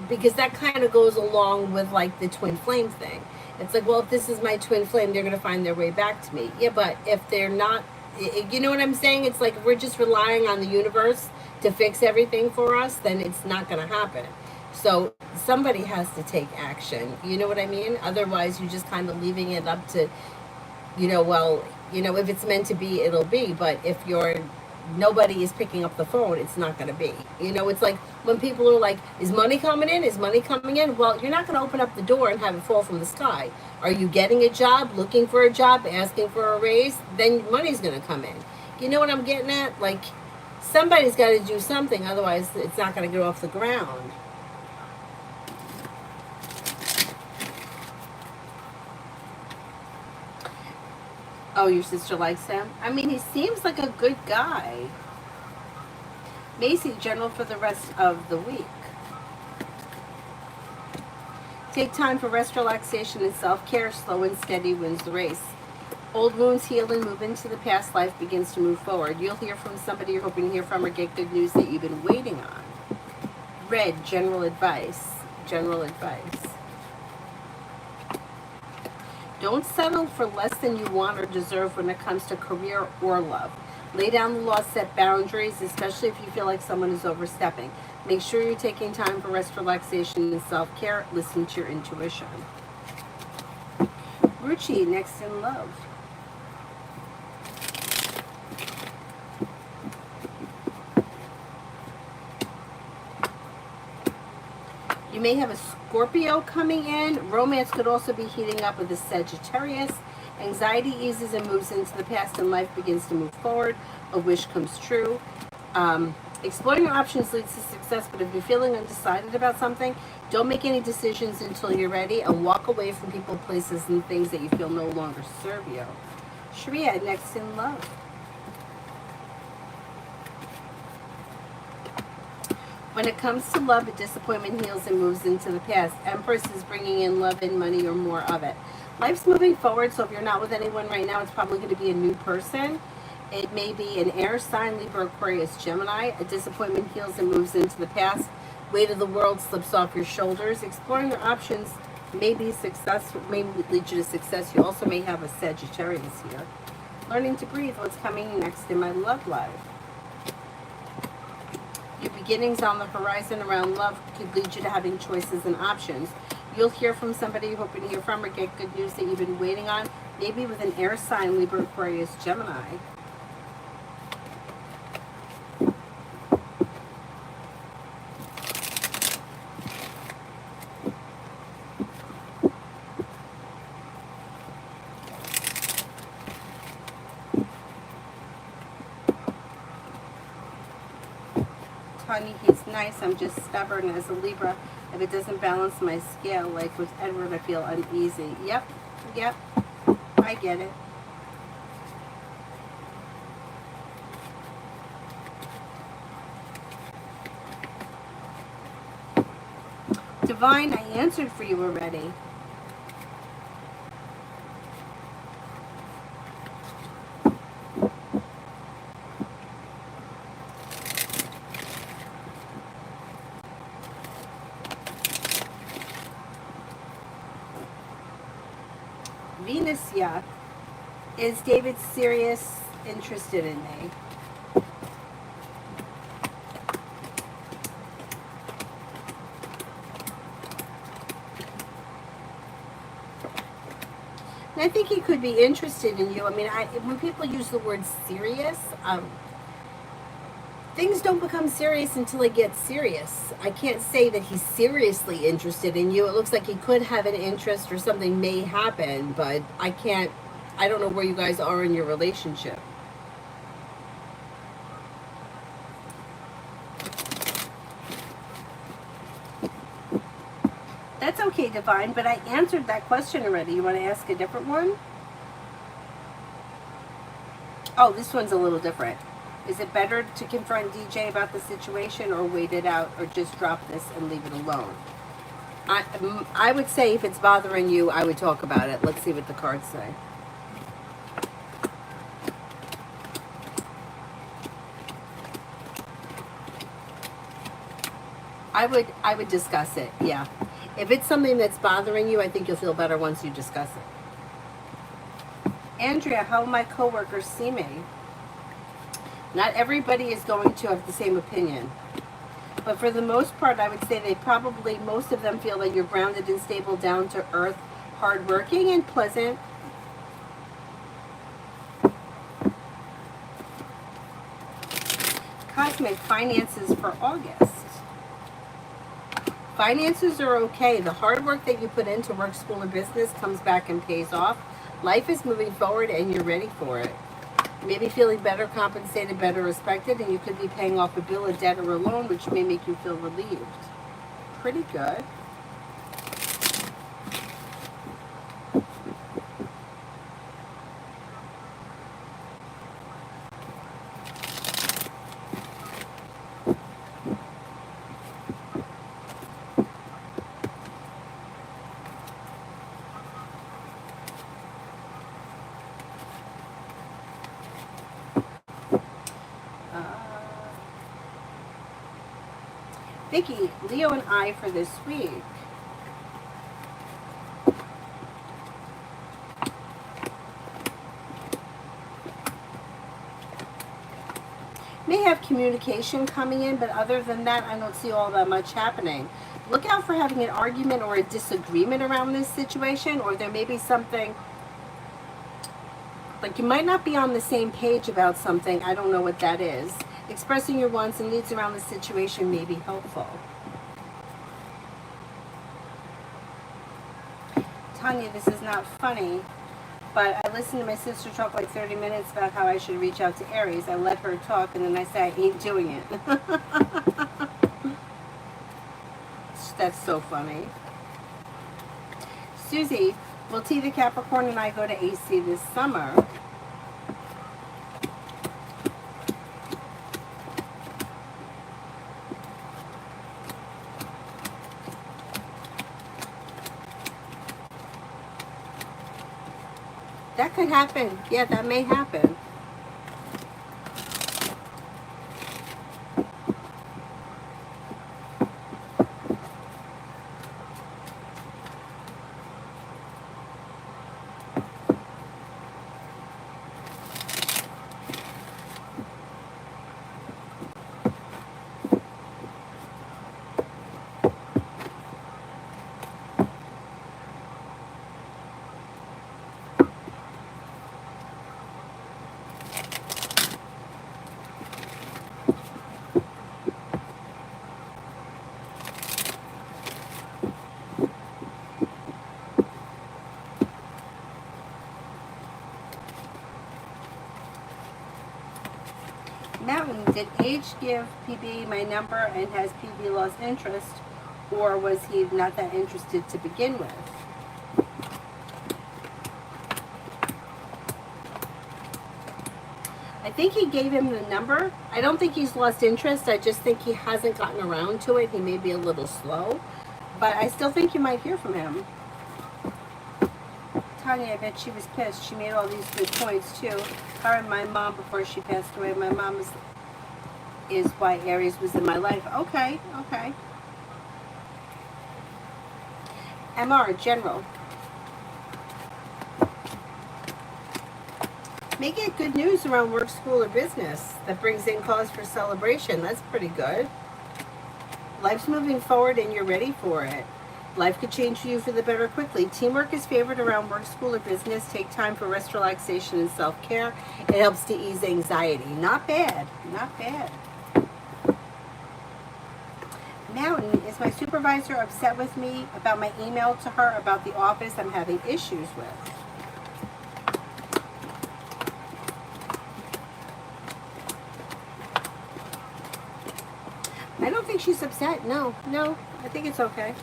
Because that kind of goes along with, like, the twin flame thing. It's like, well, if this is my twin flame, they're going to find their way back to me. Yeah, but if they're not, you know what I'm saying? It's like, if we're just relying on the universe to fix everything for us, then it's not going to happen. So somebody has to take action. You know what I mean? Otherwise, you're just kind of leaving it up to, you know, well, you know, if it's meant to be, it'll be. But if nobody is picking up the phone, it's not going to be. You know, it's like when people are like, is money coming in? Is money coming in? Well, you're not going to open up the door and have it fall from the sky. Are you getting a job, looking for a job, asking for a raise? Then money's going to come in. You know what I'm getting at? Like, somebody's got to do something. Otherwise, it's not going to get off the ground. Oh, your sister likes him? I mean, he seems like a good guy. Macy, General, for the rest of the week. Take time for rest, relaxation, and self-care. Slow and steady wins the race. Old wounds heal and move into the past. Life begins to move forward. You'll hear from somebody you're hoping to hear from, or get good news that you've been waiting on. Red, general advice. General advice. Don't settle for less than you want or deserve when it comes to career or love. Lay down the law, set boundaries, especially if you feel like someone is overstepping. Make sure you're taking time for rest, relaxation, and self-care. Listen to your intuition. Ruchi, next in love. You may have a Scorpio coming in. Romance could also be heating up with a Sagittarius. Anxiety eases and moves into the past, and life begins to move forward. A wish comes true. Exploring your options leads to success, but if you're feeling undecided about something, don't make any decisions until you're ready, and walk away from people, places, and things that you feel no longer serve you. Shreya, next in love. When it comes to love, a disappointment heals and moves into the past. Empress is bringing in love and money or more of it. Life's moving forward, so if you're not with anyone right now, it's probably going to be a new person. It may be an air sign, Libra, Aquarius, Gemini. A disappointment heals and moves into the past. Weight of the world slips off your shoulders. Exploring your options may be successful, may lead you to success. You also may have a Sagittarius here. Learning to breathe. What's coming next in my love life? Your beginnings on the horizon around love could lead you to having choices and options. You'll hear from somebody you're hoping to hear from or get good news that you've been waiting on, maybe with an air sign, Libra, Aquarius, Gemini. Honey, he's nice. I'm just stubborn as a Libra. If it doesn't balance my scale, like with Edward, I feel uneasy. Yep, I get it. Divine, I answered for you already. Venus, yeah. Is David serious, interested in me? And I think he could be interested in you. I mean, when people use the word serious, things don't become serious until it gets serious. I can't say that he's seriously interested in you. It looks like he could have an interest or something may happen, but I don't know where you guys are in your relationship. That's okay, Divine, but I answered that question already. You want to ask a different one? Oh, this one's a little different. Is it better to confront DJ about the situation or wait it out or just drop this and leave it alone? I would say if it's bothering you, I would talk about it. Let's see what the cards say. I would discuss it, yeah. If it's something that's bothering you, I think you'll feel better once you discuss it. Andrea, how will my coworkers see me? Not everybody is going to have the same opinion. But for the most part, I would say most of them feel that you're grounded and stable, down to earth, hardworking and pleasant. Cosmic finances for August. Finances are okay. The hard work that you put into work, school, or business comes back and pays off. Life is moving forward and you're ready for it. Maybe feeling better compensated, better respected, and you could be paying off a bill, a debt, or a loan, which may make you feel relieved. Pretty good. Vicky, Leo and I for this week. May have communication coming in, but other than that, I don't see all that much happening. Look out for having an argument or a disagreement around this situation, or there may be something, like you might not be on the same page about something. I don't know what that is. Expressing your wants and needs around the situation may be helpful. Tanya, this is not funny, but I listened to my sister talk like 30 minutes about how I should reach out to Aries. I let her talk, and then I say I ain't doing it. That's so funny. Susie, will T the Capricorn and I go to AC this summer? That could happen. Yeah, that may happen. Mountain, did H give PB my number and has PB lost interest, or was he not that interested to begin with? I think he gave him the number. I don't think he's lost interest. I just think he hasn't gotten around to it. He may be a little slow, but I still think you might hear from him. Tanya, I bet she was pissed. She made all these good points too. Her and my mom before she passed away. My mom is why Aries was in my life. Okay, okay. MR, general. May get good news around work, school, or business that brings in cause for celebration. That's pretty good. Life's moving forward and you're ready for it. Life could change for you for the better quickly. Teamwork is favored around work, school, or business. Take time for rest, relaxation, and self-care. It helps to ease anxiety. Not bad. Not bad. Mountain, is my supervisor upset with me about my email to her about the office I'm having issues with? I don't think she's upset. No, no. I think it's okay.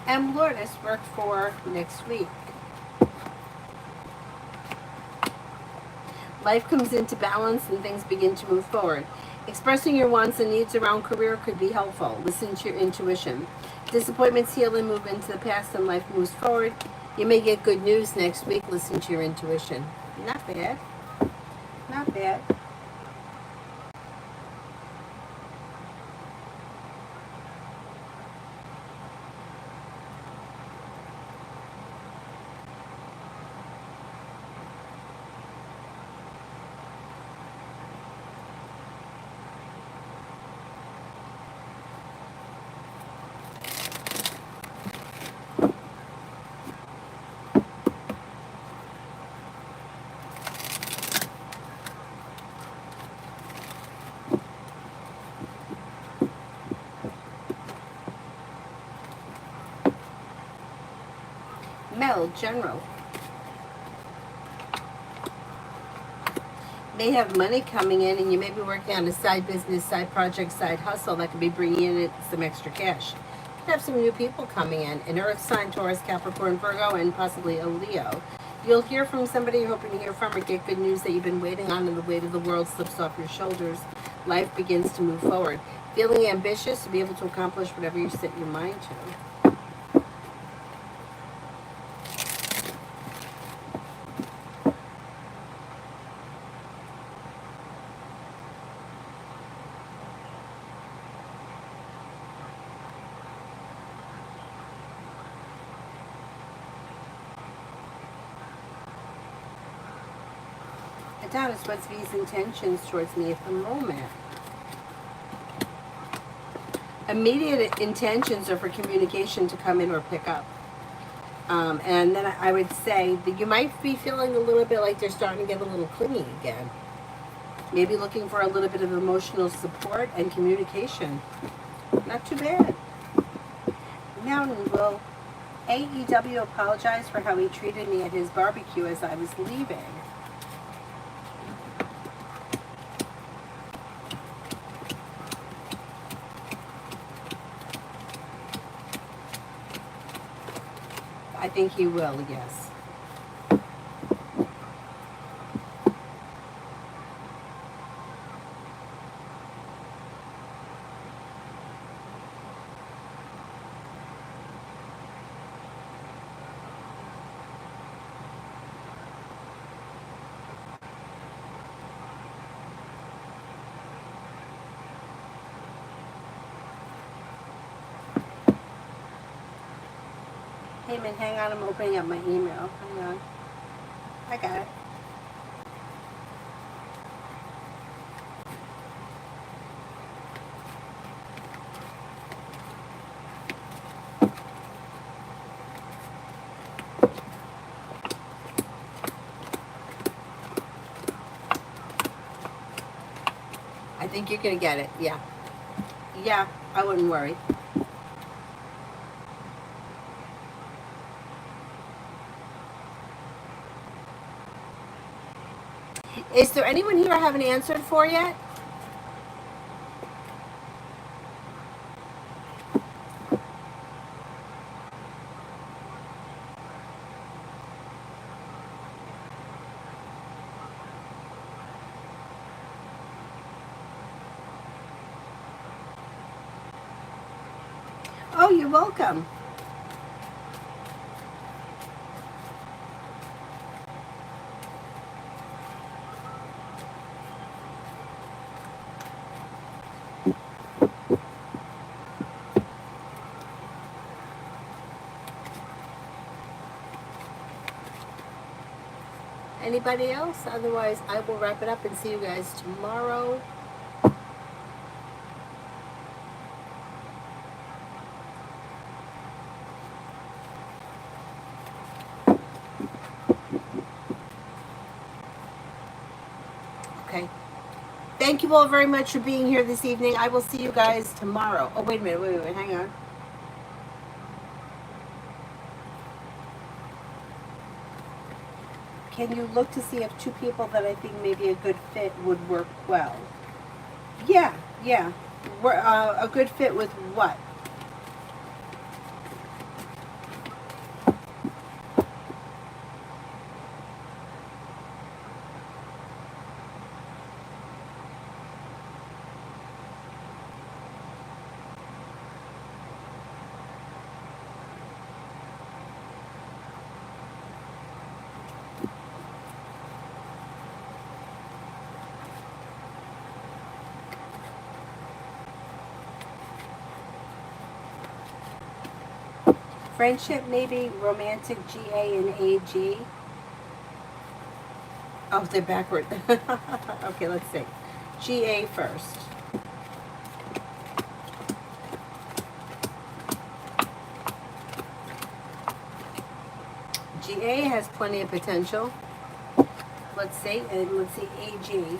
M. Lourdes worked for next week. Life comes into balance and things begin to move forward. Expressing your wants and needs around career could be helpful. Listen to your intuition. Disappointments heal and move into the past and life moves forward. You may get good news next week. Listen to your intuition. Not bad. Not bad. Mel, general. May have money coming in and you may be working on a side business, side project, side hustle that could be bringing in some extra cash. You could have some new people coming in. An earth sign, Taurus, Capricorn, Virgo, and possibly a Leo. You'll hear from somebody you're hoping to hear from or get good news that you've been waiting on, and the weight of the world slips off your shoulders. Life begins to move forward. Feeling ambitious to be able to accomplish whatever you set your mind to. Adonis, what's V's intentions towards me at the moment? immediate intentions are for communication to come in or pick up. And then I would say that you might be feeling a little bit like they're starting to get a little clingy again. Maybe looking for a little bit of emotional support and communication. Not too bad. Mountain, will AEW apologize for how he treated me at his barbecue as I was leaving? I think he will, yes. Hey man, hang on, I'm opening up my email. Hang on. I got it. I think you're gonna get it, yeah. Yeah, I wouldn't worry. Is there anyone here I haven't answered for yet? Oh, you're welcome. Anybody else? Otherwise, I will wrap it up and see you guys tomorrow. Okay. Thank you all very much for being here this evening. I will see you guys tomorrow. Oh, wait a minute. Wait, hang on. Can you look to see if two people that I think maybe a good fit would work well? Yeah, yeah. A good fit with what? Friendship, maybe romantic, GA and AG. Oh, they're backward. Okay, let's see. GA first. GA has plenty of potential. Let's see, and let's see AG.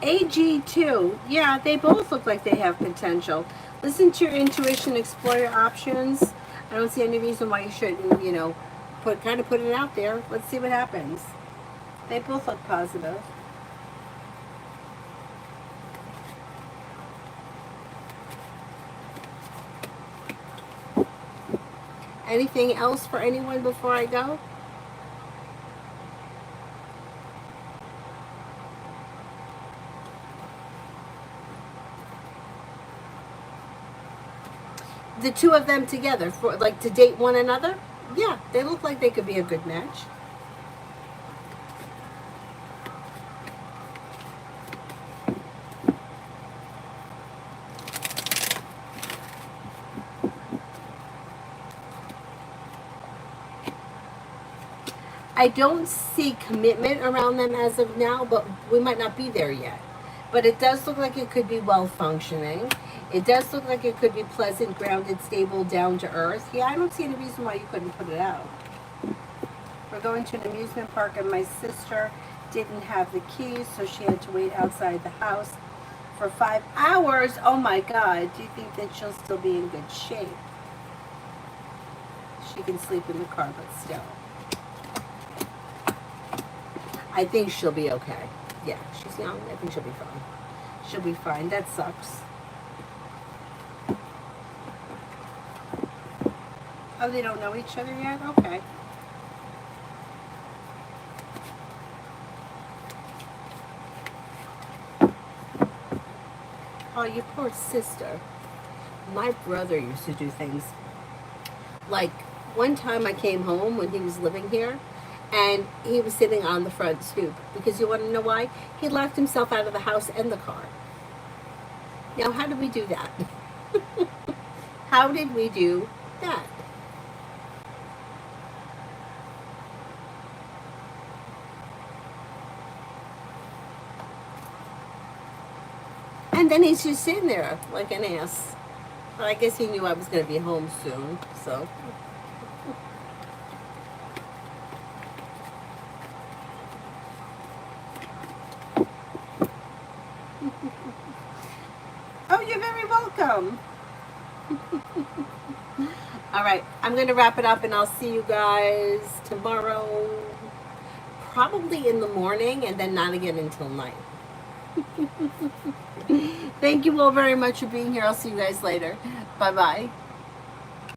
AG2, yeah, they both look like they have potential. Listen to your intuition, explore your options. I don't see any reason why you shouldn't, put it out there. Let's see what happens. They both look positive. Anything else for anyone before I go? The two of them together, for like to date one another? Yeah, they look like they could be a good match. I don't see commitment around them as of now, but we might not be there yet. But it does look like it could be well functioning. It does look like it could be pleasant, grounded, stable, down to earth. Yeah, I don't see any reason why you couldn't put it out. We're going to an amusement park, and my sister didn't have the keys, so she had to wait outside the house for 5 hours. Oh my God, do you think that she'll still be in good shape? She can sleep in the car, but still. I think she'll be okay. Yeah, she's young. I think she'll be fine. She'll be fine. That sucks. Oh, they don't know each other yet? Okay. Oh, you poor sister. My brother used to do things like one time I came home when he was living here, and he was sitting on the front stoop because you want to know why? He locked himself out of the house and the car. Now, how did we do that? How did we do that? And then he's just sitting there like an ass. But I guess he knew I was going to be home soon, so. Oh, you're very welcome. All right, I'm going to wrap it up, and I'll see you guys tomorrow, probably in the morning, and then not again until night. Thank you all very much for being here. I'll see you guys later. Bye-bye.